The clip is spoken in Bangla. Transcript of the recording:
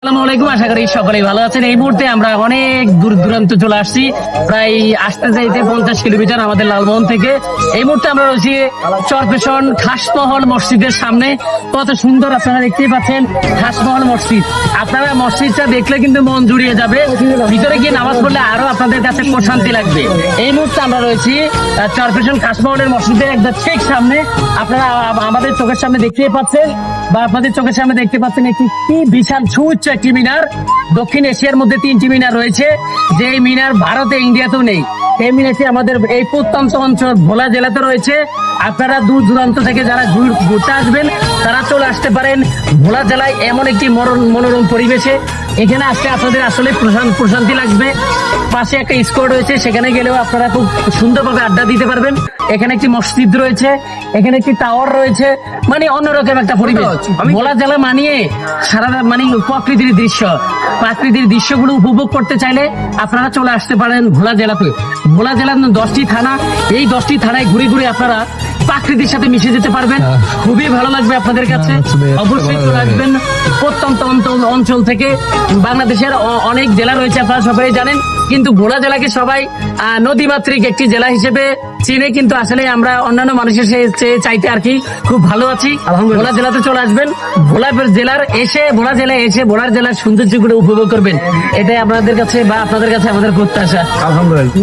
আসসালামাইকুম, আশা করি সকলেই ভালো আছেন। এই মুহূর্তে আমরা অনেক দূর দূরান্ত চলে আসছি, প্রায় আসতে যাইতে 50 কিলোমিটার আমাদের লালমোহন থেকে। এই মুহূর্তে আমরা রয়েছি চরপেশন খাসমহল মসজিদের সামনে। কত সুন্দর আপনারা দেখতেই পাচ্ছেন খাসমহল মসজিদ। আপনারা মসজিদটা দেখলে কিন্তু মন জুড়িয়ে যাবে, ভিতরে গিয়ে নামাজ পড়লে আরো আপনাদের কাছে প্রশান্তি লাগবে। এই মুহূর্তে আমরা রয়েছি চরপেশন খাসমহলের মসজিদের একদম ঠিক সামনে। আপনারা আমাদের চোখের সামনে দেখতেই পাচ্ছেন বা আপনাদের চোখের সামনে দেখতে পাচ্ছেন একটি কি বিশাল সুউচ্চ একটি মিনার। দক্ষিণ এশিয়ার মধ্যে 3টি মিনার রয়েছে, যে মিনার ভারতে ইন্ডিয়াতেও নেই। এই মিনারটি আমাদের এই প্রত্যন্ত অঞ্চল ভোলা জেলাতে রয়েছে। আপনারা দূর দূরান্ত থেকে যারা ঘুরতে আসবেন তারা চলে আসতে পারেন ভোলা জেলায় এমন একটি মনোরম পরিবেশে। এখানে আসলে আপনাদের আসলে প্রশান্তি লাগবে। পাশে একটা স্কোয়ার রয়েছে, সেখানে গেলেও আপনারা খুব সুন্দরভাবে আড্ডা দিতে পারবেন। এখানে একটি মসজিদ রয়েছে, এখানে একটি টাওয়ার রয়েছে, মানে অন্যরকম একটা পরিবেশ। ভোলা জেলা মানিয়ে সারা মানে প্রাকৃতিক দৃশ্যগুলো উপভোগ করতে চাইলে আপনারা চলে আসতে পারেন ভোলা জেলাতে। ভোলা জেলার 10টি থানা, এই 10টি থানায় ঘুরে ঘুরে আপনারা প্রাকৃতির সাথে মিশে যেতে পারবেন। খুবই ভালো লাগবে আপনাদের কাছে। অবশ্যই চলে আসবেন প্রত্যন্ত অঞ্চল থেকে। বাংলাদেশের অনেক জেলা রয়েছে, আপনারা সবাই জানেন, কিন্তু ভোলা জেলাকে সবাই নদীমাতৃক একটি জেলা হিসেবে চিনে, কিন্তু আসলে আমরা অন্যান্য মানুষের চাইতে আর কি খুব ভালো আছি। ভোলা জেলাতে চলে আসবেন, ভোলা জেলায় এসে ভোলার জেলার সৌন্দর্যগুলো উপভোগ করবেন। এটাই আপনাদের কাছে বা আপনাদের কাছে আমাদের প্রত্যাশা। আলহামদুলিল্লাহ।